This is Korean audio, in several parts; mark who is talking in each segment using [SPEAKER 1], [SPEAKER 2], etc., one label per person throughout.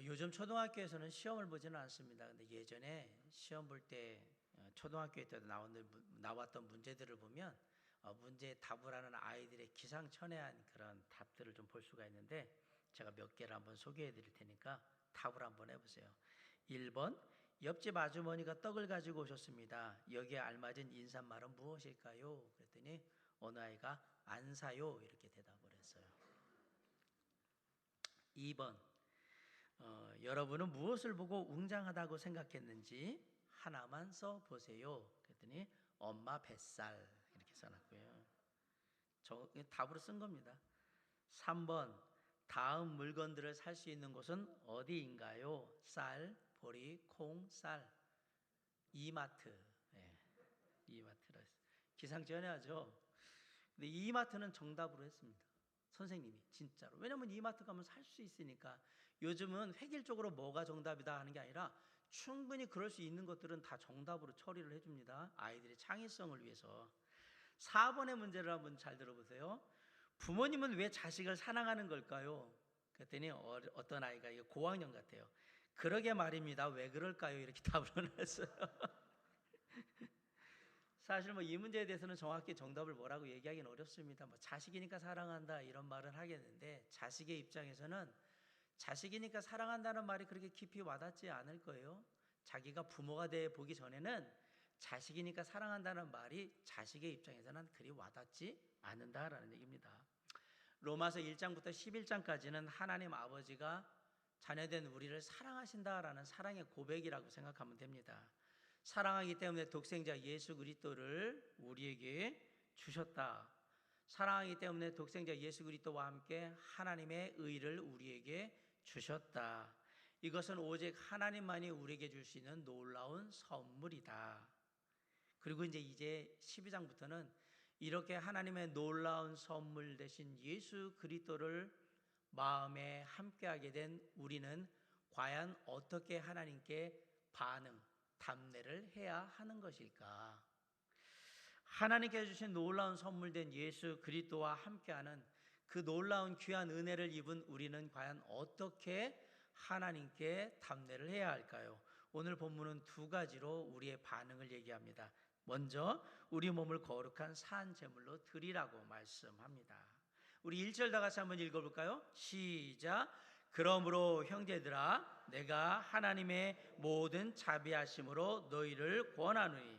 [SPEAKER 1] 요즘 초등학교에서는 시험을 보지는 않습니다. 근데 예전에 시험 볼 때 초등학교 때도 나왔던 문제들을 보면 문제에 답을 하는 아이들의 기상천외한 그런 답들을 좀 볼 수가 있는데, 제가 몇 개를 한번 소개해 드릴 테니까 답을 한번 해보세요. 1번, 옆집 아주머니가 떡을 가지고 오셨습니다. 여기에 알맞은 인사말은 무엇일까요? 그랬더니 어느 아이가 안 사요 이렇게 대답을 했어요. 2번, 여러분은 무엇을 보고 웅장하다고 생각했는지 하나만 써 보세요. 그랬더니 엄마 뱃살 이렇게 써놨고요. 저 답으로 쓴 겁니다. 3번, 다음 물건들을 살 수 있는 곳은 어디인가요? 쌀, 보리, 콩, 쌀. 이마트. 네, 이마트라 했어요. 기상천외하죠. 근데 이마트는 정답으로 했습니다. 선생님이 진짜로. 왜냐면 이마트 가면 살 수 있으니까. 요즘은 획일적으로 뭐가 정답이다 하는 게 아니라 충분히 그럴 수 있는 것들은 다 정답으로 처리를 해줍니다. 아이들의 창의성을 위해서. 4번의 문제를 한번 잘 들어보세요. 부모님은 왜 자식을 사랑하는 걸까요? 그랬더니 어떤 아이가, 이거 고학년 같아요. 그러게 말입니다. 왜 그럴까요? 이렇게 답을 했어요. 사실 이 문제에 대해서는 정확히 정답을 뭐라고 얘기하기는 어렵습니다. 자식이니까 사랑한다 이런 말은 하겠는데, 자식의 입장에서는 자식이니까 사랑한다는 말이 그렇게 깊이 와닿지 않을 거예요. 자기가 부모가 돼 보기 전에는 자식이니까 사랑한다는 말이 자식의 입장에서는 그리 와닿지 않는다라는 얘기입니다. 로마서 1장부터 11장까지는 하나님 아버지가 자녀된 우리를 사랑하신다라는 사랑의 고백이라고 생각하면 됩니다. 사랑하기 때문에 독생자 예수 그리스도를 우리에게 주셨다. 사랑하기 때문에 독생자 예수 그리스도와 함께 하나님의 의를 우리에게 주셨다. 이것은 오직 하나님만이 우리에게 줄 수 있는 놀라운 선물이다. 그리고 이제 12장부터는 이렇게 하나님의 놀라운 선물 되신 예수 그리스도를 마음에 함께하게 된 우리는 과연 어떻게 하나님께 답례를 해야 하는 것일까? 하나님께 주신 놀라운 선물된 예수 그리스도와 함께하는 그 놀라운 귀한 은혜를 입은 우리는 과연 어떻게 하나님께 답례를 해야 할까요? 오늘 본문은 두 가지로 우리의 반응을 얘기합니다. 먼저 우리 몸을 거룩한 산 제물로 드리라고 말씀합니다. 우리 1절 다 같이 한번 읽어볼까요? 시작. 그러므로 형제들아, 내가 하나님의 모든 자비하심으로 너희를 권하노니.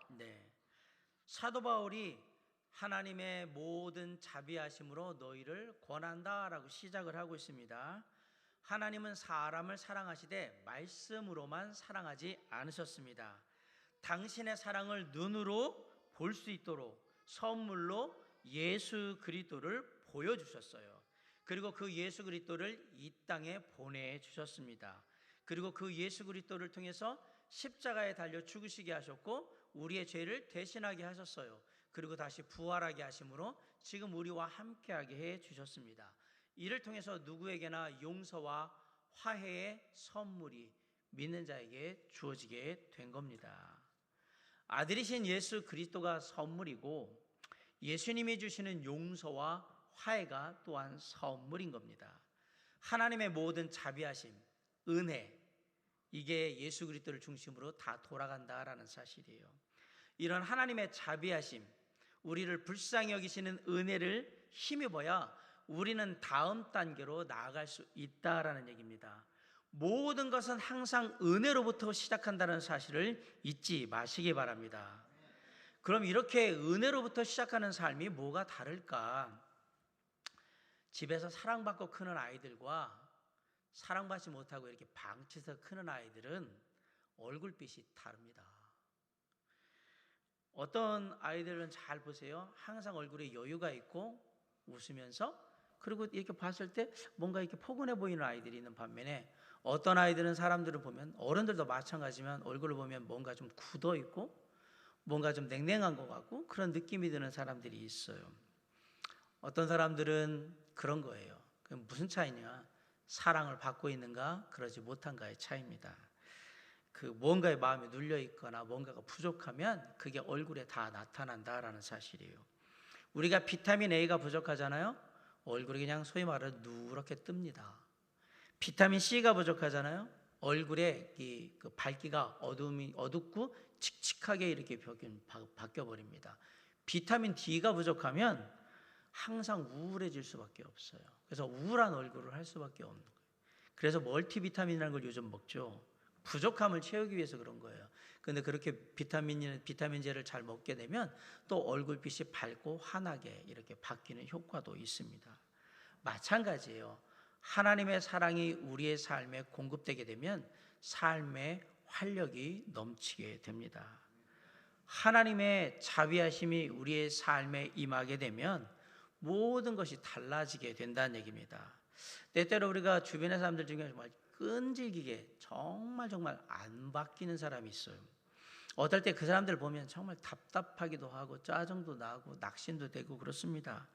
[SPEAKER 1] 네, 사도 바울이 하나님의 모든 자비하심으로 너희를 권한다라고 시작을 하고 있습니다. 하나님은 사람을 사랑하시되 말씀으로만 사랑하지 않으셨습니다. 당신의 사랑을 눈으로 볼 수 있도록 선물로 예수 그리스도를 보여주셨어요. 그리고 그 예수 그리스도를 이 땅에 보내주셨습니다. 그리고 그 예수 그리스도를 통해서 십자가에 달려 죽으시게 하셨고 우리의 죄를 대신하게 하셨어요. 그리고 다시 부활하게 하심으로 지금 우리와 함께하게 해 주셨습니다. 이를 통해서 누구에게나 용서와 화해의 선물이 믿는 자에게 주어지게 된 겁니다. 아들이신 예수 그리스도가 선물이고 예수님이 주시는 용서와 화해가 또한 선물인 겁니다. 하나님의 모든 자비하심, 은혜, 이게 예수 그리스도를 중심으로 다 돌아간다라는 사실이에요. 이런 하나님의 자비하심, 우리를 불쌍히 여기시는 은혜를 힘입어야 우리는 다음 단계로 나아갈 수 있다라는 얘기입니다. 모든 것은 항상 은혜로부터 시작한다는 사실을 잊지 마시기 바랍니다. 그럼 이렇게 은혜로부터 시작하는 삶이 뭐가 다를까? 집에서 사랑받고 크는 아이들과 사랑받지 못하고 이렇게 방치해서 크는 아이들은 얼굴빛이 다릅니다. 어떤 아이들은 잘 보세요. 항상 얼굴에 여유가 있고 웃으면서, 그리고 이렇게 봤을 때 뭔가 이렇게 포근해 보이는 아이들이 있는 반면에, 어떤 아이들은 사람들을 보면, 어른들도 마찬가지지만 얼굴을 보면 뭔가 좀 굳어 있고 뭔가 좀 냉랭한 것 같고 그런 느낌이 드는 사람들이 있어요. 어떤 사람들은 그런 거예요. 그럼 무슨 차이냐? 사랑을 받고 있는가 그러지 못한가의 차이입니다. 그 뭔가에 마음이 눌려 있거나 뭔가가 부족하면 그게 얼굴에 다 나타난다라는 사실이에요. 우리가 비타민 A가 부족하잖아요. 얼굴이 그냥 소위 말해서 누렇게 뜹니다. 비타민 C가 부족하잖아요. 얼굴에 그 밝기가 어둡고 칙칙하게 이렇게 바뀌어 버립니다. 비타민 D가 부족하면 항상 우울해질 수밖에 없어요. 그래서 우울한 얼굴을 할 수밖에 없는 거예요. 그래서 멀티비타민이라는 걸 요즘 먹죠. 부족함을 채우기 위해서 그런 거예요. 근데 그렇게 비타민제를 잘 먹게 되면 또 얼굴빛이 밝고 환하게 이렇게 바뀌는 효과도 있습니다. 마찬가지예요. 하나님의 사랑이 우리의 삶에 공급되게 되면 삶의 활력이 넘치게 됩니다. 하나님의 자비하심이 우리의 삶에 임하게 되면 모든 것이 달라지게 된다는 얘기입니다. 때때로 우리가 주변의 사람들 중에 정말 끈질기게 정말 안 바뀌는 사람이 있어요. 어떨 때 그 사람들 보면 정말 답답하기도 하고 짜증도 나고 낙심도 되고 그렇습니다.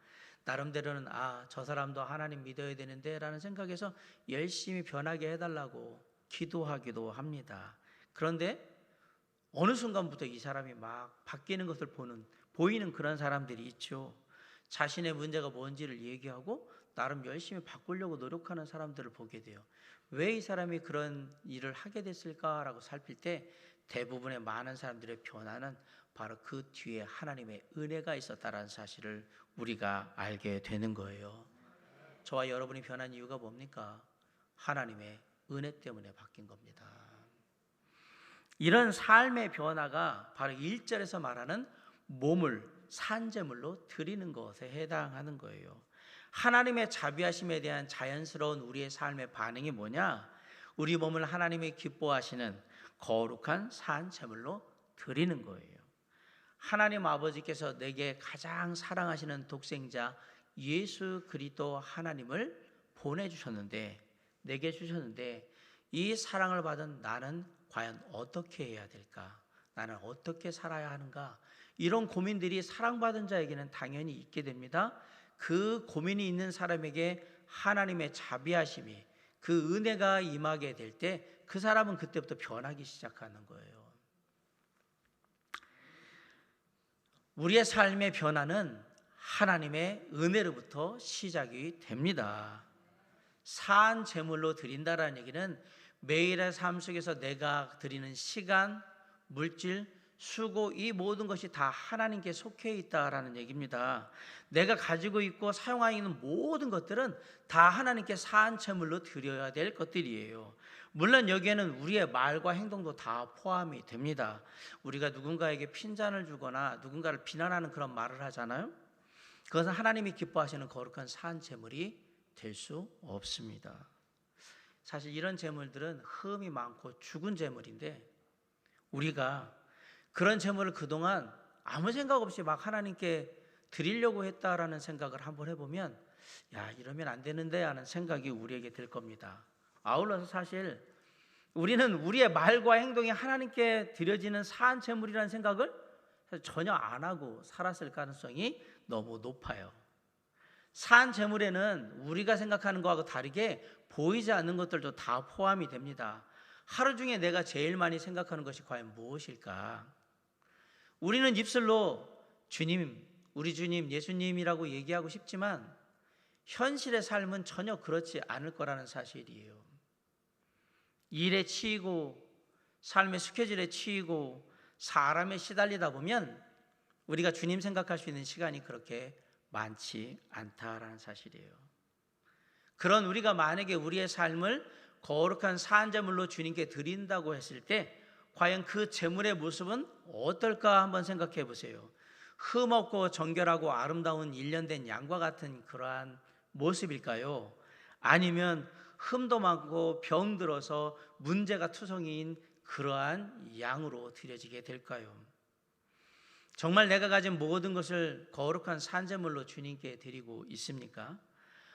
[SPEAKER 1] 나름대로는 저 사람도 하나님 믿어야 되는데 라는 생각에서 열심히 변하게 해달라고 기도하기도 합니다. 그런데 어느 순간부터 이 사람이 막 바뀌는 것을 보이는 그런 사람들이 있죠. 자신의 문제가 뭔지를 얘기하고 나름 열심히 바꾸려고 노력하는 사람들을 보게 돼요. 왜 이 사람이 그런 일을 하게 됐을까라고 살필 때 대부분의 많은 사람들의 변화는 바로 그 뒤에 하나님의 은혜가 있었다라는 사실을 우리가 알게 되는 거예요. 저와 여러분이 변한 이유가 뭡니까? 하나님의 은혜 때문에 바뀐 겁니다. 이런 삶의 변화가 바로 1절에서 말하는 몸을 산제물로 드리는 것에 해당하는 거예요. 하나님의 자비하심에 대한 자연스러운 우리의 삶의 반응이 뭐냐? 우리 몸을 하나님이 기뻐하시는 거룩한 산제물로 드리는 거예요. 하나님 아버지께서 내게 가장 사랑하시는 독생자 예수 그리스도 하나님을 보내주셨는데, 내게 주셨는데, 이 사랑을 받은 나는 과연 어떻게 해야 될까? 나는 어떻게 살아야 하는가? 이런 고민들이 사랑받은 자에게는 당연히 있게 됩니다. 그 고민이 있는 사람에게 하나님의 자비하심이, 그 은혜가 임하게 될 때 그 사람은 그때부터 변하기 시작하는 거예요. 우리의 삶의 변화는 하나님의 은혜로부터 시작이 됩니다. 산 제물로 드린다라는 얘기는 매일의 삶 속에서 내가 드리는 시간, 물질, 수고, 이 모든 것이 다 하나님께 속해 있다라는 얘기입니다. 내가 가지고 있고 사용하고 있는 모든 것들은 다 하나님께 산 제물로 드려야 될 것들이에요. 물론 여기에는 우리의 말과 행동도 다 포함이 됩니다. 우리가 누군가에게 핀잔을 주거나 누군가를 비난하는 그런 말을 하잖아요. 그것은 하나님이 기뻐하시는 거룩한 산 제물이 될 수 없습니다. 사실 이런 제물들은 흠이 많고 죽은 제물인데, 우리가 그런 제물을 그동안 아무 생각 없이 막 하나님께 드리려고 했다라는 생각을 한번 해보면, 이러면 안 되는데 하는 생각이 우리에게 들 겁니다. 아울러서 사실 우리는 우리의 말과 행동이 하나님께 드려지는 산 제물이라는 생각을 사실 전혀 안 하고 살았을 가능성이 너무 높아요. 산 제물에는 우리가 생각하는 것하고 다르게 보이지 않는 것들도 다 포함이 됩니다. 하루 중에 내가 제일 많이 생각하는 것이 과연 무엇일까? 우리는 입술로 주님, 우리 주님, 예수님이라고 얘기하고 싶지만 현실의 삶은 전혀 그렇지 않을 거라는 사실이에요. 일에 치이고 삶의 스케줄에 치이고 사람에 시달리다 보면 우리가 주님 생각할 수 있는 시간이 그렇게 많지 않다라는 사실이에요. 그런 우리가 만약에 우리의 삶을 거룩한 산제물로 주님께 드린다고 했을 때 과연 그 제물의 모습은 어떨까 한번 생각해 보세요. 흠없고 정결하고 아름다운 일련된 양과 같은 그러한 모습일까요? 아니면 흠도 많고 병들어서 문제가 투성이인 그러한 양으로 드려지게 될까요? 정말 내가 가진 모든 것을 거룩한 산제물로 주님께 드리고 있습니까?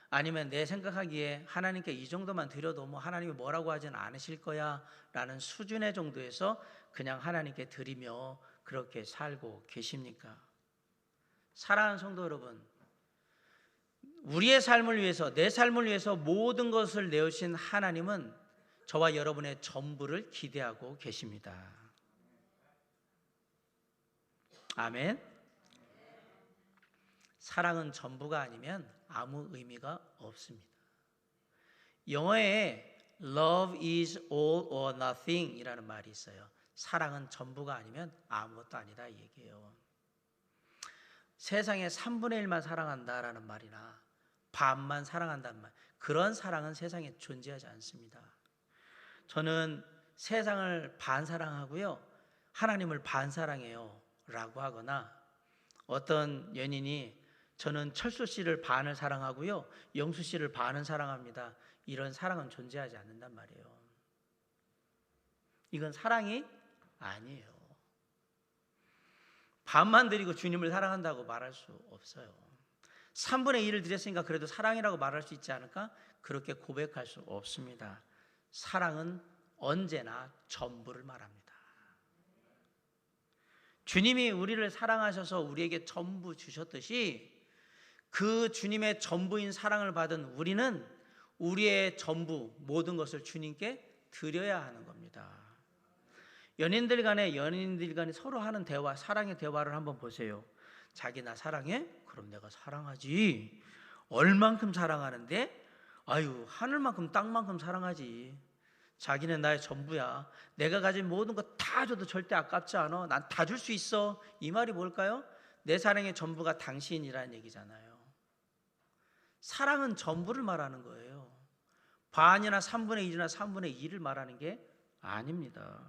[SPEAKER 1] 아니면 내 생각하기에 하나님께 이 정도만 드려도 뭐 하나님이 뭐라고 하진 않으실 거야 라는 수준의 정도에서 그냥 하나님께 드리며 그렇게 살고 계십니까? 사랑하는 성도 여러분, 우리의 삶을 위해서, 내 삶을 위해서 모든 것을 내어주신 하나님은 저와 여러분의 전부를 기대하고 계십니다. 아멘. 사랑은 전부가 아니면 아무 의미가 없습니다. 영어에 Love is all or nothing 이라는 말이 있어요. 사랑은 전부가 아니면 아무것도 아니다 이 얘기예요. 세상에 3분의 1만 사랑한다라는 말이나 반만 사랑한다는 말, 그런 사랑은 세상에 존재하지 않습니다. 저는 세상을 반 사랑하고요, 하나님을 반 사랑해요 라고 하거나, 어떤 연인이 저는 철수 씨를 반을 사랑하고요, 영수 씨를 반은 사랑합니다, 이런 사랑은 존재하지 않는단 말이에요. 이건 사랑이 아니에요. 반만 드리고 주님을 사랑한다고 말할 수 없어요. 3분의 1을 드렸으니까 그래도 사랑이라고 말할 수 있지 않을까? 그렇게 고백할 수 없습니다. 사랑은 언제나 전부를 말합니다. 주님이 우리를 사랑하셔서 우리에게 전부 주셨듯이 그 주님의 전부인 사랑을 받은 우리는 우리의 전부, 모든 것을 주님께 드려야 하는 겁니다. 연인들 간에 서로 하는 대화, 사랑의 대화를 한번 보세요. 자기 나 사랑해? 그럼 내가 사랑하지. 얼만큼 사랑하는데? 아유, 하늘만큼 땅만큼 사랑하지. 자기는 나의 전부야. 내가 가진 모든 거 다 줘도 절대 아깝지 않아. 난 다 줄 수 있어. 이 말이 뭘까요? 내 사랑의 전부가 당신이라는 얘기잖아요. 사랑은 전부를 말하는 거예요. 반이나 3분의 1이나 3분의 2를 말하는 게 아닙니다.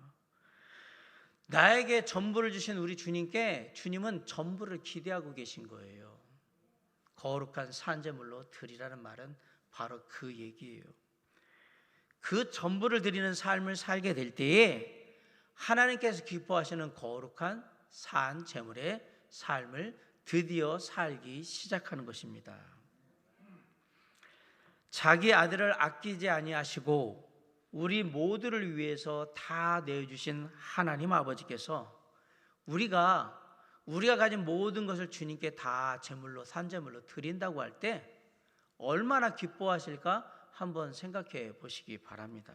[SPEAKER 1] 나에게 전부를 주신 우리 주님께 주님은 전부를 기대하고 계신 거예요. 거룩한 산제물로 드리라는 말은 바로 그 얘기예요. 그 전부를 드리는 삶을 살게 될 때에 하나님께서 기뻐하시는 거룩한 산제물의 삶을 드디어 살기 시작하는 것입니다. 자기 아들을 아끼지 아니하시고 우리 모두를 위해서 다 내어주신 하나님 아버지께서 우리가 가진 모든 것을 주님께 다 제물로, 산제물로 드린다고 할 때 얼마나 기뻐하실까 한번 생각해 보시기 바랍니다.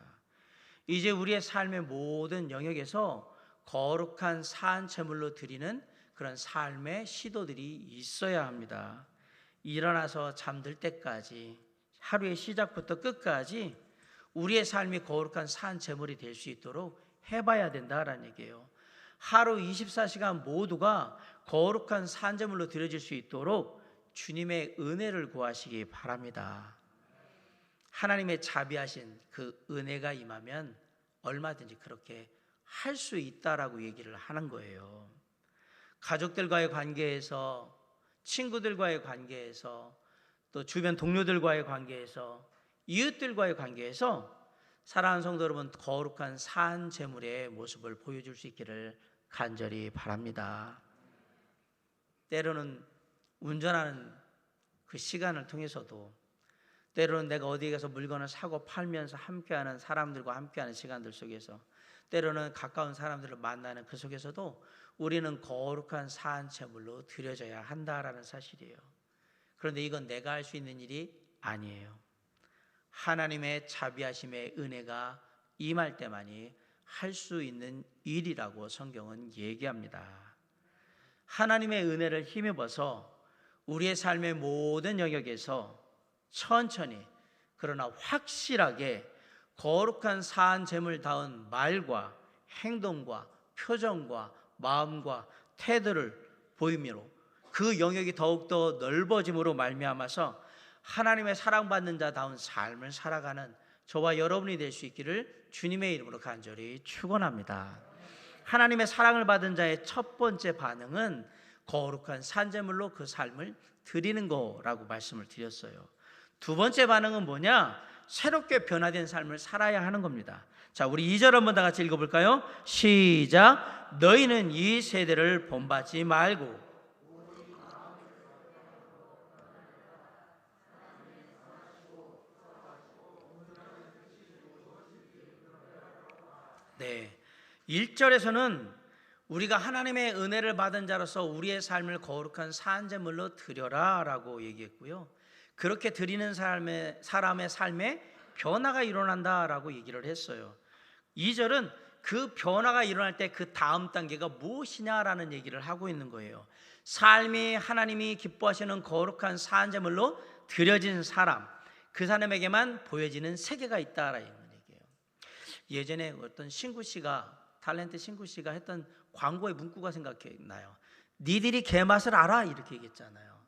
[SPEAKER 1] 이제 우리의 삶의 모든 영역에서 거룩한 산제물로 드리는 그런 삶의 시도들이 있어야 합니다. 일어나서 잠들 때까지, 하루의 시작부터 끝까지 우리의 삶이 거룩한 산제물이 될 수 있도록 해봐야 된다라는 얘기예요. 하루 24시간 모두가 거룩한 산제물로 드려질 수 있도록 주님의 은혜를 구하시기 바랍니다. 하나님의 자비하신 그 은혜가 임하면 얼마든지 그렇게 할 수 있다라고 얘기를 하는 거예요. 가족들과의 관계에서, 친구들과의 관계에서, 또 주변 동료들과의 관계에서, 이웃들과의 관계에서 사랑하는 성도 여러분, 거룩한 산 제물의 모습을 보여줄 수 있기를 간절히 바랍니다. 때로는 운전하는 그 시간을 통해서도, 때로는 내가 어디에 가서 물건을 사고 팔면서 함께하는 사람들과 함께하는 시간들 속에서, 때로는 가까운 사람들을 만나는 그 속에서도 우리는 거룩한 산 제물로 드려져야 한다라는 사실이에요. 그런데 이건 내가 할 수 있는 일이 아니에요. 하나님의 자비하심의 은혜가 임할 때만이 할 수 있는 일이라고 성경은 얘기합니다. 하나님의 은혜를 힘입어서 우리의 삶의 모든 영역에서 천천히 그러나 확실하게 거룩한 산 제물다운 말과 행동과 표정과 마음과 태도를 보임으로 그 영역이 더욱더 넓어짐으로 말미암아서 하나님의 사랑받는 자다운 삶을 살아가는 저와 여러분이 될 수 있기를 주님의 이름으로 간절히 축원합니다. 하나님의 사랑을 받은 자의 첫 번째 반응은 거룩한 산제물로 그 삶을 드리는 거라고 말씀을 드렸어요. 두 번째 반응은 뭐냐? 새롭게 변화된 삶을 살아야 하는 겁니다. 자, 우리 2절 한번 다 같이 읽어볼까요? 시작. 너희는 이 세대를 본받지 말고. 네, 1절에서는 우리가 하나님의 은혜를 받은 자로서 우리의 삶을 거룩한 산제물로 드려라 라고 얘기했고요, 그렇게 드리는 사람의 삶에 변화가 일어난다라고 얘기를 했어요. 2절은 그 변화가 일어날 때 그 다음 단계가 무엇이냐라는 얘기를 하고 있는 거예요. 삶이 하나님이 기뻐하시는 거룩한 산제물로 드려진 사람, 그 사람에게만 보여지는 세계가 있다라는 얘기예요. 예전에 어떤 탤런트 신구 씨가 했던 광고의 문구가 생각나요. 니들이 개맛을 알아? 이렇게 얘기했잖아요.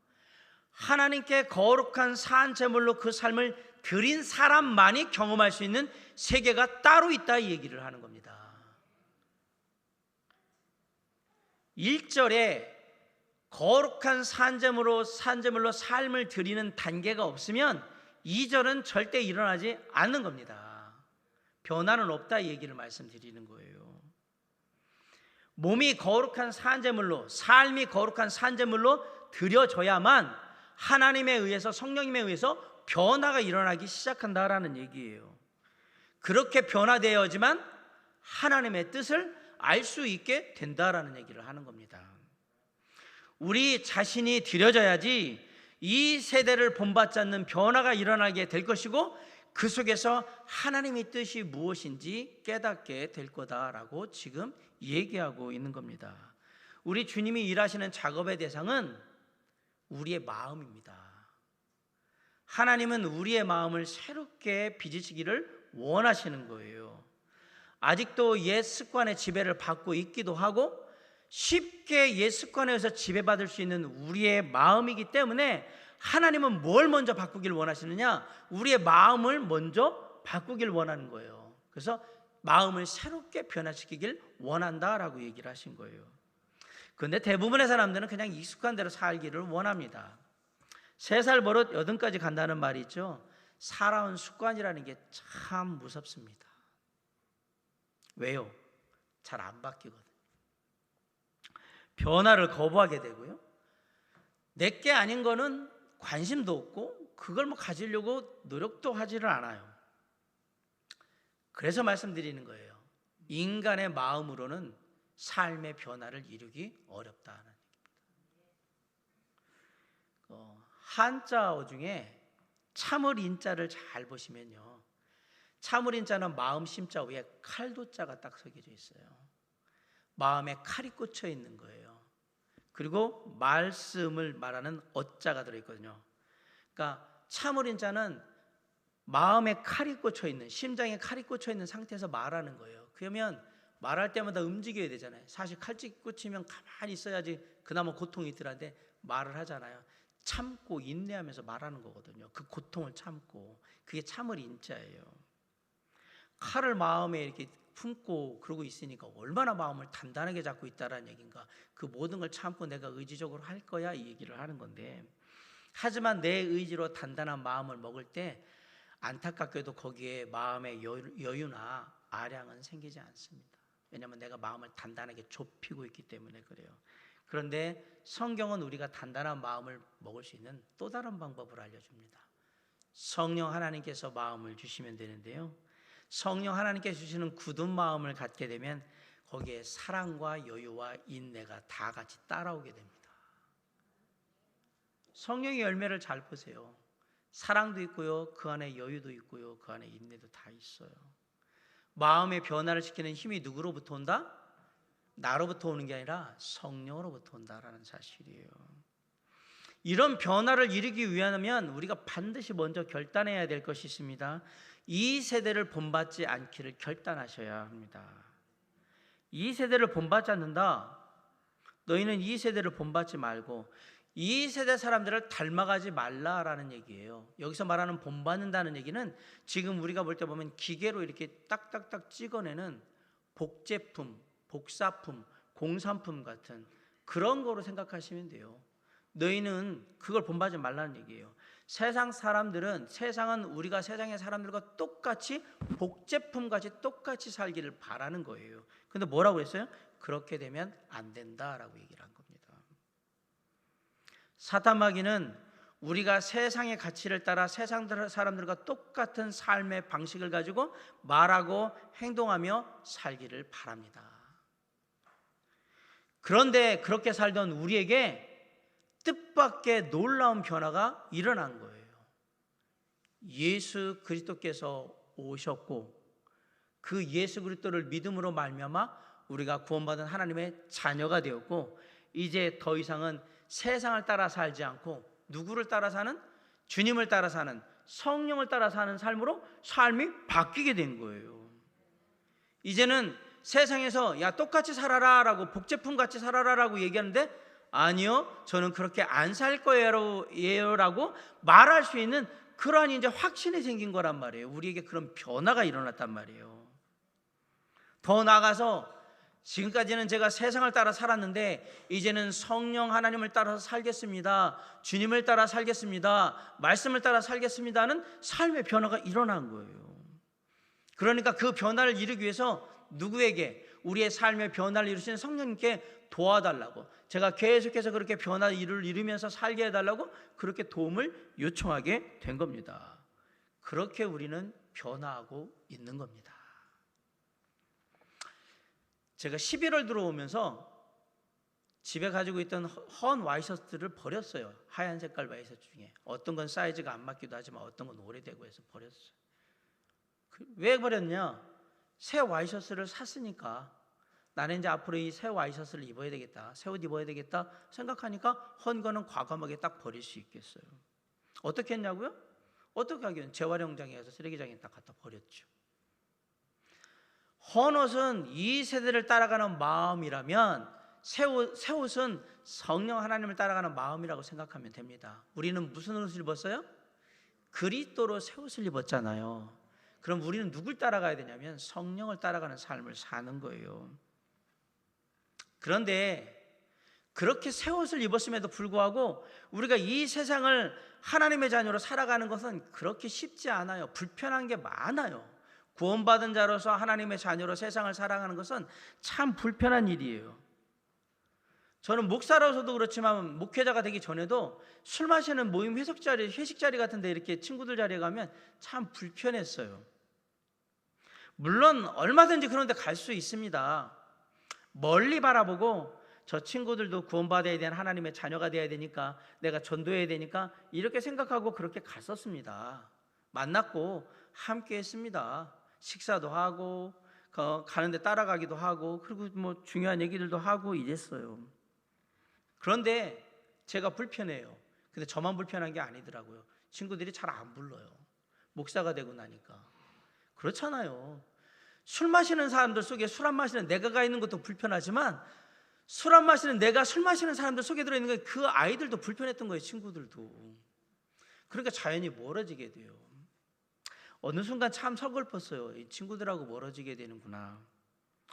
[SPEAKER 1] 하나님께 거룩한 산제물로 그 삶을 드린 사람만이 경험할 수 있는 세계가 따로 있다, 이 얘기를 하는 겁니다. 1절에 거룩한 산제물로 삶을 드리는 단계가 없으면 2절은 절대 일어나지 않는 겁니다. 변화는 없다, 이 얘기를 말씀드리는 거예요. 몸이 거룩한 산제물로, 삶이 거룩한 산제물로 드려져야만 하나님에 의해서, 성령님에 의해서 변화가 일어나기 시작한다라는 얘기예요. 그렇게 변화되어야지만 하나님의 뜻을 알 수 있게 된다라는 얘기를 하는 겁니다. 우리 자신이 드려져야지 이 세대를 본받지 않는 변화가 일어나게 될 것이고, 그 속에서 하나님의 뜻이 무엇인지 깨닫게 될 거다라고 지금 얘기하고 있는 겁니다. 우리 주님이 일하시는 작업의 대상은 우리의 마음입니다. 하나님은 우리의 마음을 새롭게 빚으시기를 원하시는 거예요. 아직도 옛 습관의 지배를 받고 있기도 하고, 쉽게 옛 습관에 의해서 지배받을 수 있는 우리의 마음이기 때문에 하나님은 뭘 먼저 바꾸길 원하시느냐? 우리의 마음을 먼저 바꾸길 원하는 거예요. 그래서 마음을 새롭게 변화시키길 원한다라고 얘기를 하신 거예요. 그런데 대부분의 사람들은 그냥 익숙한 대로 살기를 원합니다. 3살 버릇 80까지 간다는 말이 있죠. 살아온 습관이라는 게 참 무섭습니다. 왜요? 잘 안 바뀌거든요. 변화를 거부하게 되고요, 내게 아닌 거는 관심도 없고 그걸 가지려고 노력도 하지를 않아요. 그래서 말씀드리는 거예요. 인간의 마음으로는 삶의 변화를 이루기 어렵다는 얘기입니다. 한자어 중에 참을 인자를 잘 보시면요, 참을 인자는 마음 심자 위에 칼도자가 딱 새겨져 있어요. 마음에 칼이 꽂혀 있는 거예요. 그리고 말씀을 말하는 어자가 들어있거든요. 그러니까 참을 인자는 마음에 칼이 꽂혀 있는, 심장에 칼이 꽂혀 있는 상태에서 말하는 거예요. 그러면 말할 때마다 움직여야 되잖아요. 사실 칼집 꽂히면 가만히 있어야지 그나마 고통이 있더라는데 말을 하잖아요. 참고 인내하면서 말하는 거거든요. 그 고통을 참고. 그게 참을 인자예요. 칼을 마음에 이렇게 품고 그러고 있으니까 얼마나 마음을 단단하게 잡고 있다라는 얘기인가. 그 모든 걸 참고 내가 의지적으로 할 거야, 이 얘기를 하는 건데, 하지만 내 의지로 단단한 마음을 먹을 때 안타깝게도 거기에 마음의 여유나 아량은 생기지 않습니다. 왜냐하면 내가 마음을 단단하게 좁히고 있기 때문에 그래요. 그런데 성경은 우리가 단단한 마음을 먹을 수 있는 또 다른 방법을 알려줍니다. 성령 하나님께서 마음을 주시면 되는데요, 성령 하나님께서 주시는 굳은 마음을 갖게 되면 거기에 사랑과 여유와 인내가 다 같이 따라오게 됩니다. 성령의 열매를 잘 보세요. 사랑도 있고요, 그 안에 여유도 있고요, 그 안에 인내도 다 있어요. 마음의 변화를 시키는 힘이 누구로부터 온다? 나로부터 오는 게 아니라 성령으로부터 온다라는 사실이에요. 이런 변화를 이루기 위하면 우리가 반드시 먼저 결단해야 될 것이 있습니다. 이 세대를 본받지 않기를 결단하셔야 합니다. 이 세대를 본받지 않는다. 너희는 이 세대를 본받지 말고 이 세대 사람들을 닮아가지 말라라는 얘기예요. 여기서 말하는 본받는다는 얘기는 지금 우리가 볼 때 보면 기계로 이렇게 딱딱딱 찍어내는 복제품, 복사품, 공산품 같은 그런 거로 생각하시면 돼요. 너희는 그걸 본받지 말라는 얘기예요. 세상은 우리가 세상의 사람들과 똑같이 복제품같이 똑같이 살기를 바라는 거예요. 근데 뭐라고 했어요? 그렇게 되면 안 된다라고 얘기를 한 겁니다. 사탄마귀는 우리가 세상의 가치를 따라 세상 사람들과 똑같은 삶의 방식을 가지고 말하고 행동하며 살기를 바랍니다. 그런데 그렇게 살던 우리에게 뜻밖의 놀라운 변화가 일어난 거예요. 예수 그리스도께서 오셨고 그 예수 그리스도를 믿음으로 말미암아 우리가 구원받은 하나님의 자녀가 되었고 이제 더 이상은 세상을 따라 살지 않고 누구를 따라 사는? 주님을 따라 사는, 성령을 따라 사는 삶으로 삶이 바뀌게 된 거예요. 이제는 세상에서 야 똑같이 살아라 라고 복제품 같이 살아라 라고 얘기하는데 아니요 저는 그렇게 안 살 거예요 라고 말할 수 있는 그러한 이제 확신이 생긴 거란 말이에요. 우리에게 그런 변화가 일어났단 말이에요. 더 나아가서 지금까지는 제가 세상을 따라 살았는데 이제는 성령 하나님을 따라서 살겠습니다. 주님을 따라 살겠습니다. 말씀을 따라 살겠습니다는 삶의 변화가 일어난 거예요. 그러니까 그 변화를 이루기 위해서 누구에게? 우리의 삶의 변화를 이루시는 성령님께 도와달라고, 제가 계속해서 그렇게 변화를 이루면서 살게 해달라고 그렇게 도움을 요청하게 된 겁니다. 그렇게 우리는 변화하고 있는 겁니다. 제가 11월 들어오면서 집에 가지고 있던 헌 와이셔츠를 버렸어요. 하얀 색깔 와이셔츠 중에 어떤 건 사이즈가 안 맞기도 하지만 어떤 건 오래되고 해서 버렸어요. 왜 버렸냐? 새 와이셔츠를 샀으니까 나는 이제 앞으로 이 새 와이셔츠를 입어야 되겠다, 새 옷 입어야 되겠다 생각하니까 헌 거는 과감하게 딱 버릴 수 있겠어요. 어떻게 했냐고요? 어떻게 하겠어요? 재활용장에 가서 쓰레기장에 딱 갖다 버렸죠. 헌 옷은 이 세대를 따라가는 마음이라면 새 옷은 성령 하나님을 따라가는 마음이라고 생각하면 됩니다. 우리는 무슨 옷을 입었어요? 그리스도로 새 옷을 입었잖아요. 그럼 우리는 누굴 따라가야 되냐면 성령을 따라가는 삶을 사는 거예요. 그런데 그렇게 새 옷을 입었음에도 불구하고 우리가 이 세상을 하나님의 자녀로 살아가는 것은 그렇게 쉽지 않아요. 불편한 게 많아요. 구원받은 자로서 하나님의 자녀로 세상을 살아가는 것은 참 불편한 일이에요. 저는 목사로서도 그렇지만 목회자가 되기 전에도 술 마시는 모임 회식 자리 같은 데 이렇게 친구들 자리에 가면 참 불편했어요. 물론 얼마든지 그런 데 갈 수 있습니다. 멀리 바라보고 저 친구들도 구원받아야 되는 하나님의 자녀가 되어야 되니까 내가 전도해야 되니까 이렇게 생각하고 그렇게 갔었습니다. 만났고 함께 했습니다. 식사도 하고 가는데 따라가기도 하고 그리고 뭐 중요한 얘기들도 하고 이랬어요. 그런데 제가 불편해요. 근데 저만 불편한 게 아니더라고요. 친구들이 잘 안 불러요. 목사가 되고 나니까. 그렇잖아요. 술 마시는 사람들 속에 술 안 마시는 내가 가 있는 것도 불편하지만 술 안 마시는 내가 술 마시는 사람들 속에 들어있는 그 아이들도 불편했던 거예요. 친구들도. 그러니까 자연히 멀어지게 돼요. 어느 순간 참 서글펐어요. 이 친구들하고 멀어지게 되는구나.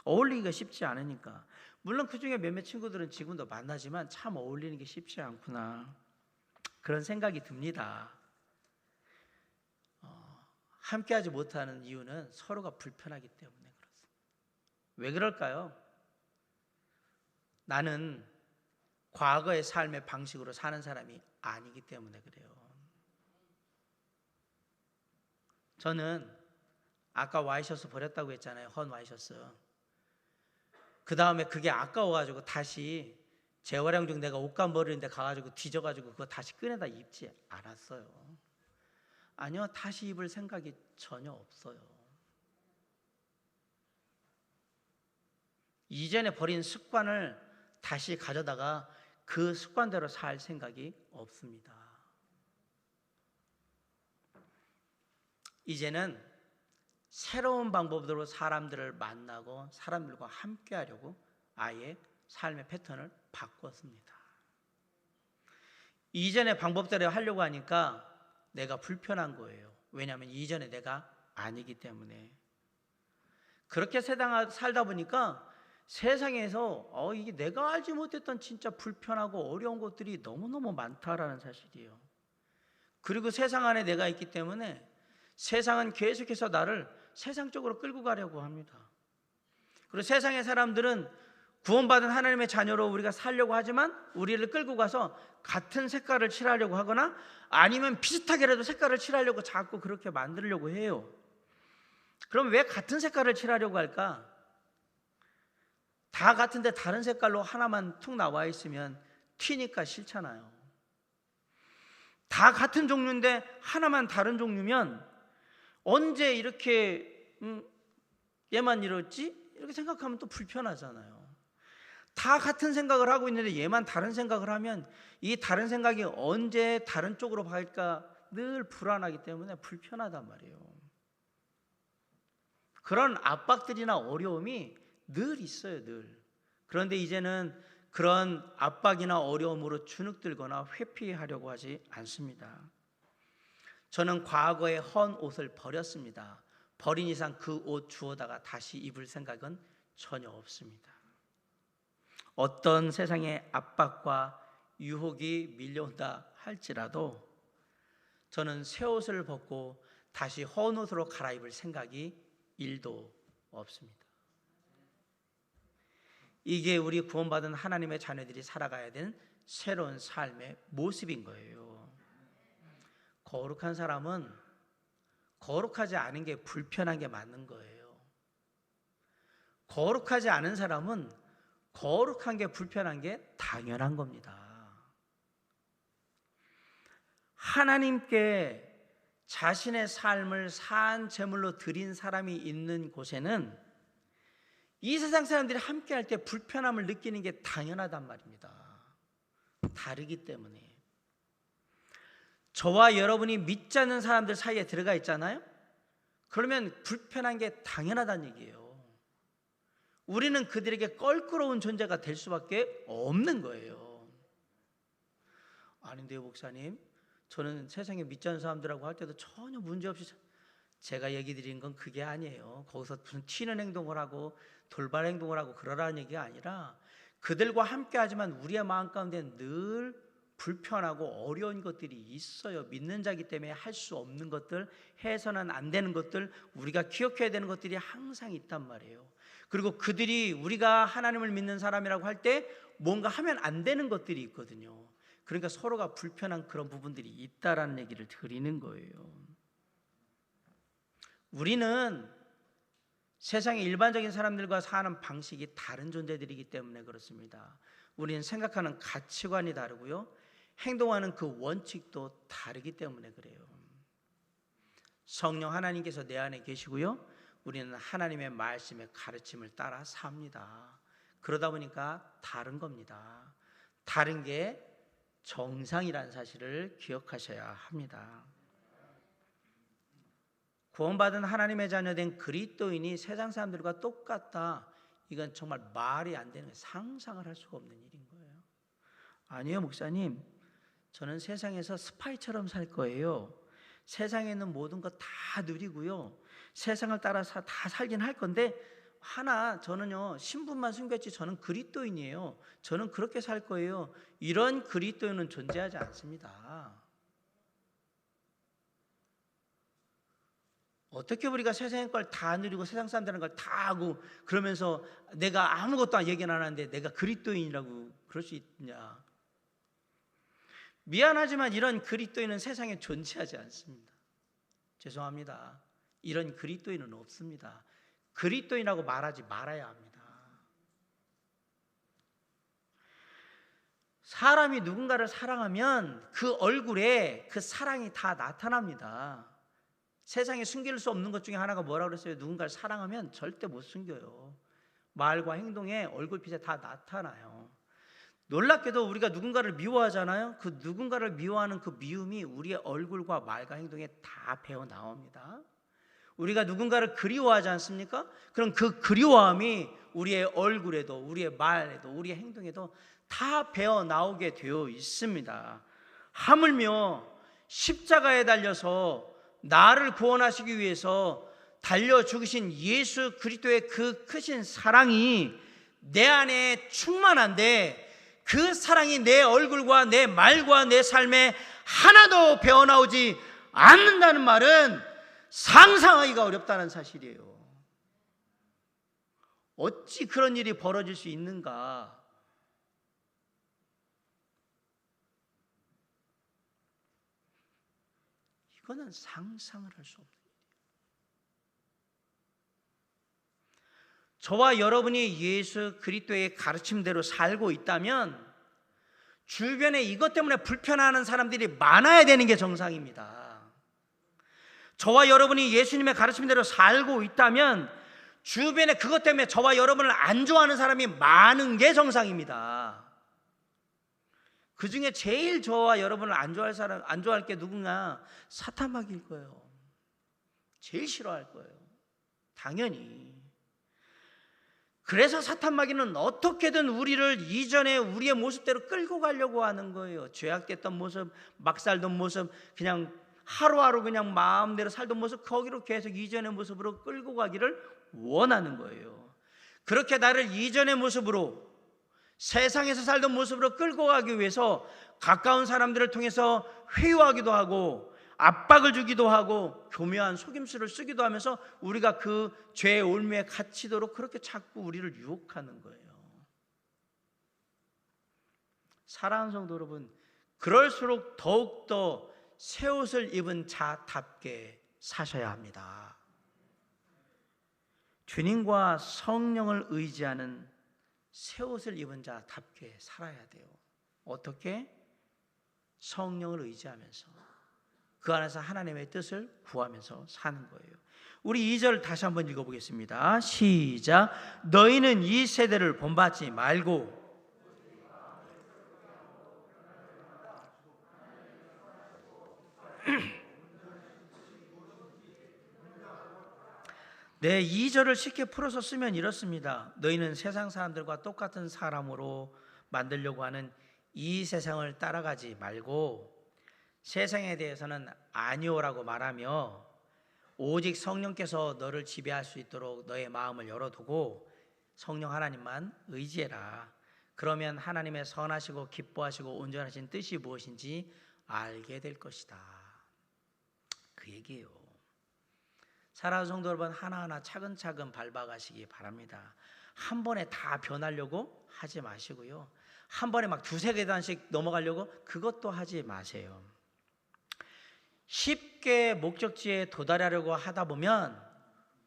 [SPEAKER 1] 어울리기가 쉽지 않으니까. 물론 그 중에 몇몇 친구들은 지금도 만나지만 참 어울리는 게 쉽지 않구나, 그런 생각이 듭니다. 함께하지 못하는 이유는 서로가 불편하기 때문에 그렇습니다. 왜 그럴까요? 나는 과거의 삶의 방식으로 사는 사람이 아니기 때문에 그래요. 저는 아까 와이셔츠 버렸다고 했잖아요. 헌 와이셔츠. 그 다음에 그게 아까워가지고 다시 재활용중 내가 옷감 버리는데 가가지고 뒤져가지고 그거 다시 꺼내다 입지 않았어요. 아니요, 다시 입을 생각이 전혀 없어요. 이전에 버린 습관을 다시 가져다가 그 습관대로 살 생각이 없습니다. 이제는 새로운 방법으로 사람들을 만나고 사람들과 함께 하려고 아예 삶의 패턴을 바꿨습니다. 이전의 방법대로 하려고 하니까 내가 불편한 거예요. 왜냐하면 이전에 내가 아니기 때문에. 그렇게 살다 보니까 세상에서 이게 내가 알지 못했던 진짜 불편하고 어려운 것들이 너무너무 많다라는 사실이에요. 그리고 세상 안에 내가 있기 때문에 세상은 계속해서 나를 세상 쪽으로 끌고 가려고 합니다. 그리고 세상의 사람들은 구원받은 하나님의 자녀로 우리가 살려고 하지만 우리를 끌고 가서 같은 색깔을 칠하려고 하거나 아니면 비슷하게라도 색깔을 칠하려고 자꾸 그렇게 만들려고 해요. 그럼 왜 같은 색깔을 칠하려고 할까? 다 같은데 다른 색깔로 하나만 툭 나와 있으면 튀니까 싫잖아요. 다 같은 종류인데 하나만 다른 종류면 언제 이렇게 얘만 이렇지? 이렇게 생각하면 또 불편하잖아요. 다 같은 생각을 하고 있는데 얘만 다른 생각을 하면 이 다른 생각이 언제 다른 쪽으로 갈까 늘 불안하기 때문에 불편하단 말이에요. 그런 압박들이나 어려움이 늘 있어요, 늘. 그런데 이제는 그런 압박이나 어려움으로 주눅들거나 회피하려고 하지 않습니다. 저는 과거의 헌 옷을 버렸습니다. 버린 이상 그 옷 주워다가 다시 입을 생각은 전혀 없습니다. 어떤 세상의 압박과 유혹이 밀려온다 할지라도 저는 새 옷을 벗고 다시 헌 옷으로 갈아입을 생각이 1도 없습니다. 이게 우리 구원받은 하나님의 자녀들이 살아가야 되는 새로운 삶의 모습인 거예요. 거룩한 사람은 거룩하지 않은 게 불편한 게 맞는 거예요. 거룩하지 않은 사람은 거룩한 게 불편한 게 당연한 겁니다. 하나님께 자신의 삶을 산 제물로 드린 사람이 있는 곳에는 이 세상 사람들이 함께 할 때 불편함을 느끼는 게 당연하단 말입니다. 다르기 때문에. 저와 여러분이 믿지 않는 사람들 사이에 들어가 있잖아요. 그러면 불편한 게 당연하다는 얘기예요. 우리는 그들에게 껄끄러운 존재가 될 수밖에 없는 거예요. 아닌데요, 목사님, 저는 세상에 믿지 않는 사람들하고 할 때도 전혀 문제없이, 제가 얘기 드린 건 그게 아니에요. 거기서 무슨 튀는 행동을 하고 돌발 행동을 하고 그러라는 얘기가 아니라 그들과 함께 하지만 우리의 마음 가운데 늘 불편하고 어려운 것들이 있어요. 믿는 자이기 때문에 할 수 없는 것들, 해서는 안 되는 것들, 우리가 기억해야 되는 것들이 항상 있단 말이에요. 그리고 그들이 우리가 하나님을 믿는 사람이라고 할 때 뭔가 하면 안 되는 것들이 있거든요. 그러니까 서로가 불편한 그런 부분들이 있다라는 얘기를 드리는 거예요. 우리는 세상의 일반적인 사람들과 사는 방식이 다른 존재들이기 때문에 그렇습니다. 우리는 생각하는 가치관이 다르고요, 행동하는 그 원칙도 다르기 때문에 그래요. 성령 하나님께서 내 안에 계시고요, 우리는 하나님의 말씀의 가르침을 따라 삽니다. 그러다 보니까 다른 겁니다. 다른 게 정상이라는 사실을 기억하셔야 합니다. 구원받은 하나님의 자녀된 그리스도인이 세상 사람들과 똑같다, 이건 정말 말이 안 되는 거예요. 상상을 할 수가 없는 일인 거예요. 아니요, 목사님, 저는 세상에서 스파이처럼 살 거예요. 세상에 있는 모든 것 다 누리고요, 세상을 따라서 다 살긴 할 건데 하나, 저는요 신분만 숨겼지 저는 그리스도인이에요. 저는 그렇게 살 거예요. 이런 그리스도인은 존재하지 않습니다. 어떻게 우리가 세상의 걸 다 누리고 세상 사람들은 걸 다 하고 그러면서 내가 아무것도 얘기는 안 하는데 내가 그리스도인이라고 그럴 수 있냐? 미안하지만 이런 그리스도인은 세상에 존재하지 않습니다. 죄송합니다. 이런 그리스도인은 없습니다. 그리스도인이라고 말하지 말아야 합니다. 사람이 누군가를 사랑하면 그 얼굴에 그 사랑이 다 나타납니다. 세상에 숨길 수 없는 것 중에 하나가 뭐라고 그랬어요? 누군가를 사랑하면 절대 못 숨겨요. 말과 행동에 얼굴빛에 다 나타나요. 놀랍게도 우리가 누군가를 미워하잖아요. 그 누군가를 미워하는 그 미움이 우리의 얼굴과 말과 행동에 다 배어 나옵니다. 우리가 누군가를 그리워하지 않습니까? 그럼 그 그리워함이 우리의 얼굴에도, 우리의 말에도, 우리의 행동에도 다 배어 나오게 되어 있습니다. 하물며 십자가에 달려서 나를 구원하시기 위해서 달려 죽으신 예수 그리스도의 그 크신 사랑이 내 안에 충만한데 그 사랑이 내 얼굴과 내 말과 내 삶에 하나도 배어나오지 않는다는 말은 상상하기가 어렵다는 사실이에요. 어찌 그런 일이 벌어질 수 있는가? 이거는 상상을 할 수 없는 일이에요. 저와 여러분이 예수 그리스도의 가르침대로 살고 있다면 주변에 이것 때문에 불편해하는 사람들이 많아야 되는 게 정상입니다. 저와 여러분이 예수님의 가르침대로 살고 있다면 주변에 그것 때문에 저와 여러분을 안 좋아하는 사람이 많은 게 정상입니다. 그 중에 제일 저와 여러분을 안 좋아할 게 누구냐? 사탄마귀일 거예요. 제일 싫어할 거예요. 당연히. 그래서 사탄마귀는 어떻게든 우리를 이전에 우리의 모습대로 끌고 가려고 하는 거예요. 죄악됐던 모습, 막 살던 모습, 그냥 하루하루 그냥 마음대로 살던 모습, 거기로 계속 이전의 모습으로 끌고 가기를 원하는 거예요. 그렇게 나를 이전의 모습으로, 세상에서 살던 모습으로 끌고 가기 위해서 가까운 사람들을 통해서 회유하기도 하고 압박을 주기도 하고 교묘한 속임수를 쓰기도 하면서 우리가 그 죄의 올무에 갇히도록 그렇게 자꾸 우리를 유혹하는 거예요. 사랑하는 성도 여러분, 그럴수록 더욱더 새 옷을 입은 자답게 사셔야 합니다. 주님과 성령을 의지하는 새 옷을 입은 자답게 살아야 돼요. 어떻게? 성령을 의지하면서 그 안에서 하나님의 뜻을 구하면서 사는 거예요. 우리 2절 다시 한번 읽어보겠습니다. 시작. 너희는 이 세대를 본받지 말고 네, 2절을 쉽게 풀어서 쓰면 이렇습니다. 너희는 세상 사람들과 똑같은 사람으로 만들려고 하는 이 세상을 따라가지 말고 세상에 대해서는 아니오라고 말하며 오직 성령께서 너를 지배할 수 있도록 너의 마음을 열어두고 성령 하나님만 의지해라. 그러면 하나님의 선하시고 기뻐하시고 온전하신 뜻이 무엇인지 알게 될 것이다. 그 얘기예요. 사랑하는 성도 여러분, 하나하나 차근차근 밟아가시기 바랍니다. 한 번에 다 변하려고 하지 마시고요, 한 번에 막 두세 계단씩 넘어가려고 그것도 하지 마세요. 쉽게 목적지에 도달하려고 하다 보면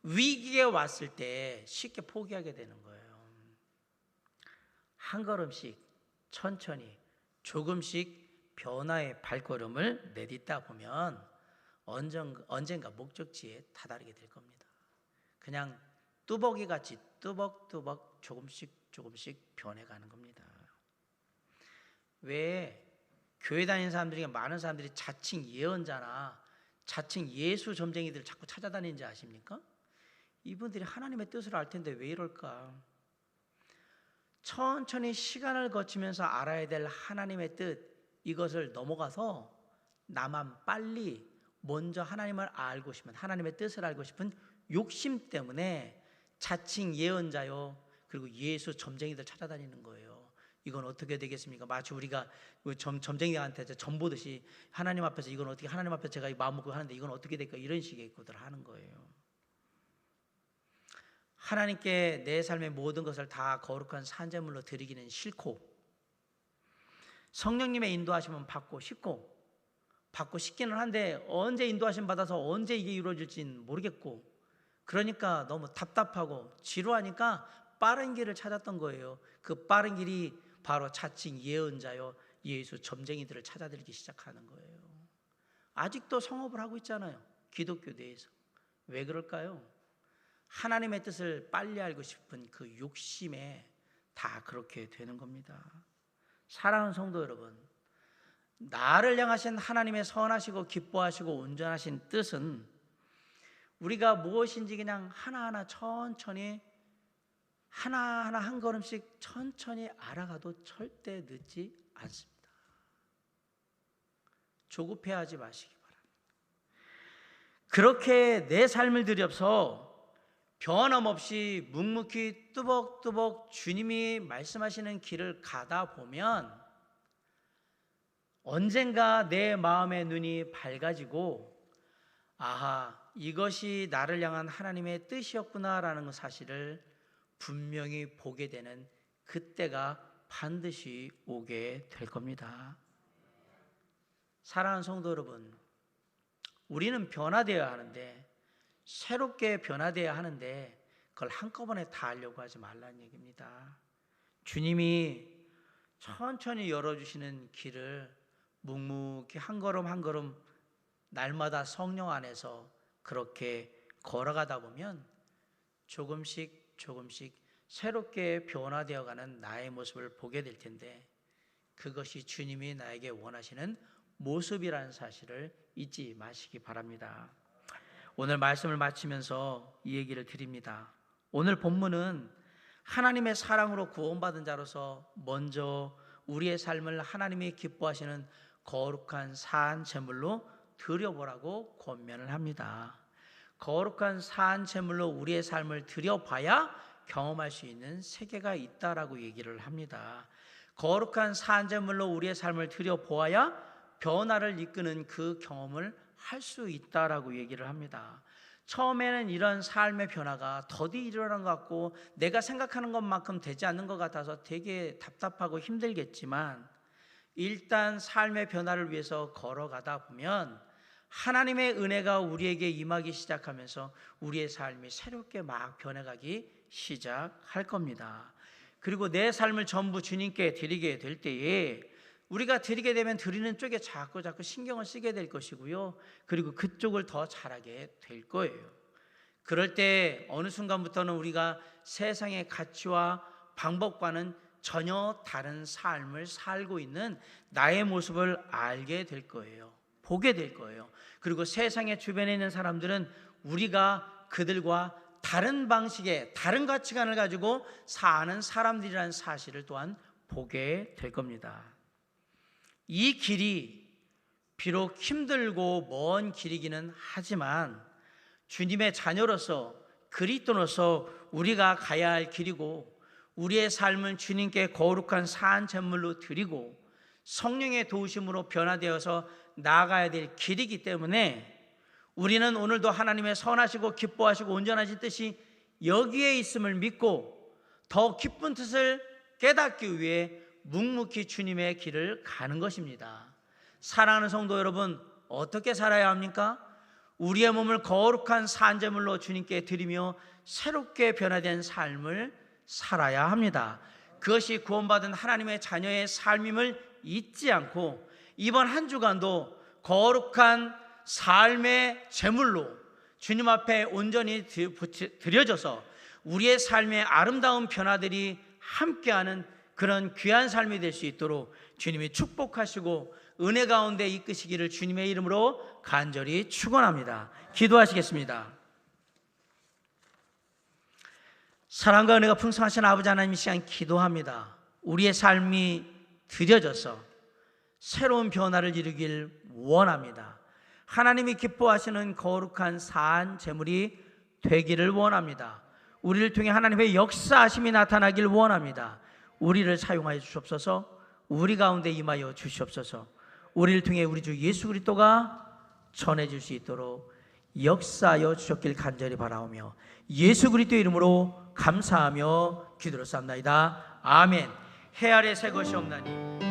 [SPEAKER 1] 위기가 왔을 때 쉽게 포기하게 되는 거예요. 한 걸음씩 천천히 조금씩 변화의 발걸음을 내딛다 보면 언젠가 목적지에 다다르게 될 겁니다. 그냥 뚜벅이 같이 뚜벅뚜벅 조금씩 변해가는 겁니다. 왜 교회 다니는 사람들이, 많은 사람들이 자칭 예언자나 자칭 예수 점쟁이들 자꾸 찾아다니는지 아십니까? 이분들이 하나님의 뜻을 알 텐데 왜 이럴까? 천천히 시간을 거치면서 알아야 될 하나님의 뜻, 이것을 넘어가서 나만 빨리 먼저 하나님을 알고 싶은, 하나님의 뜻을 알고 싶은 욕심 때문에 자칭 예언자요 그리고 예수 점쟁이들 찾아다니는 거예요. 이건 어떻게 되겠습니까? 마치 우리가 점쟁이한테 점 보듯이 하나님 앞에서 이건 어떻게, 하나님 앞에서 제가 마음 먹고 하는데 이건 어떻게 될까, 이런 식의 것들을 하는 거예요. 하나님께 내 삶의 모든 것을 다 거룩한 산제물로 드리기는 싫고, 성령님의 인도하심은 받고 싶기는 한데 언제 인도하심 받아서 언제 이게 이루어질지는 모르겠고, 그러니까 너무 답답하고 지루하니까 빠른 길을 찾았던 거예요. 그 빠른 길이 바로 자칭 예언자요 예수 점쟁이들을 찾아들기 시작하는 거예요. 아직도 성업을 하고 있잖아요, 기독교 내에서. 왜 그럴까요? 하나님의 뜻을 빨리 알고 싶은 그 욕심에 다 그렇게 되는 겁니다. 사랑하는 성도 여러분, 나를 향하신 하나님의 선하시고 기뻐하시고 온전하신 뜻은 우리가 무엇인지 그냥 하나하나 천천히, 하나하나 한 걸음씩 천천히 알아가도 절대 늦지 않습니다. 조급해하지 마시기 바랍니다. 그렇게 내 삶을 들여서 변함없이 묵묵히 뚜벅뚜벅 주님이 말씀하시는 길을 가다 보면 언젠가 내 마음의 눈이 밝아지고, 아하, 이것이 나를 향한 하나님의 뜻이었구나라는 사실을 분명히 보게 되는 그때가 반드시 오게 될 겁니다. 사랑하는 성도 여러분, 우리는 변화되어야 하는데, 새롭게 변화되어야 하는데 그걸 한꺼번에 다 하려고 하지 말라는 얘기입니다. 주님이 천천히 열어주시는 길을 묵묵히 한 걸음 한 걸음 날마다 성령 안에서 그렇게 걸어가다 보면 조금씩 조금씩 새롭게 변화되어가는 나의 모습을 보게 될 텐데, 그것이 주님이 나에게 원하시는 모습이라는 사실을 잊지 마시기 바랍니다. 오늘 말씀을 마치면서 이 얘기를 드립니다. 오늘 본문은 하나님의 사랑으로 구원받은 자로서 먼저 우리의 삶을 하나님이 기뻐하시는 거룩한 산 제물로 드려보라고 권면을 합니다. 거룩한 산 제물로 우리의 삶을 드려봐야 경험할 수 있는 세계가 있다라고 얘기를 합니다. 거룩한 산 제물로 우리의 삶을 드려보아야 변화를 이끄는 그 경험을 할 수 있다라고 얘기를 합니다. 처음에는 이런 삶의 변화가 더디 일어난 것 같고 내가 생각하는 것만큼 되지 않는 것 같아서 되게 답답하고 힘들겠지만, 일단 삶의 변화를 위해서 걸어가다 보면 하나님의 은혜가 우리에게 임하기 시작하면서 우리의 삶이 새롭게 막 변해가기 시작할 겁니다. 그리고 내 삶을 전부 주님께 드리게 될 때에 우리가 드리게 되면 드리는 쪽에 자꾸 신경을 쓰게 될 것이고요. 그리고 그쪽을 더 잘하게 될 거예요. 그럴 때 어느 순간부터는 우리가 세상의 가치와 방법과는 전혀 다른 삶을 살고 있는 나의 모습을 알게 될 거예요. 보게 될 거예요. 그리고 세상의 주변에 있는 사람들은 우리가 그들과 다른 방식의 다른 가치관을 가지고 사는 사람들이라는 사실을 또한 보게 될 겁니다. 이 길이 비록 힘들고 먼 길이기는 하지만 주님의 자녀로서 그리스도로서 우리가 가야 할 길이고, 우리의 삶은 주님께 거룩한 산 제물로 드리고 성령의 도우심으로 변화되어서 나아가야 될 길이기 때문에 우리는 오늘도 하나님의 선하시고 기뻐하시고 온전하신 뜻이 여기에 있음을 믿고 더 기쁜 뜻을 깨닫기 위해 묵묵히 주님의 길을 가는 것입니다. 사랑하는 성도 여러분, 어떻게 살아야 합니까? 우리의 몸을 거룩한 산제물로 주님께 드리며 새롭게 변화된 삶을 살아야 합니다. 그것이 구원받은 하나님의 자녀의 삶임을 잊지 않고 이번 한 주간도 거룩한 삶의 제물로 주님 앞에 온전히 드려져서 우리의 삶의 아름다운 변화들이 함께하는 그런 귀한 삶이 될 수 있도록 주님이 축복하시고 은혜 가운데 이끄시기를 주님의 이름으로 간절히 축원합니다. 기도하시겠습니다. 사랑과 은혜가 풍성하신 아버지 하나님, 이 시간 기도합니다. 우리의 삶이 드려져서 새로운 변화를 이루길 원합니다. 하나님이 기뻐하시는 거룩한 산 제물이 되기를 원합니다. 우리를 통해 하나님의 역사하심이 나타나길 원합니다. 우리를 사용하여 주시옵소서. 우리 가운데 임하여 주시옵소서. 우리를 통해 우리 주 예수 그리스도가 전해질 수 있도록 역사하여 주셨길 간절히 바라오며 예수 그리스도의 이름으로 감사하며 기도를 쌉나이다. 아멘. 해 아래 새 것이 없나니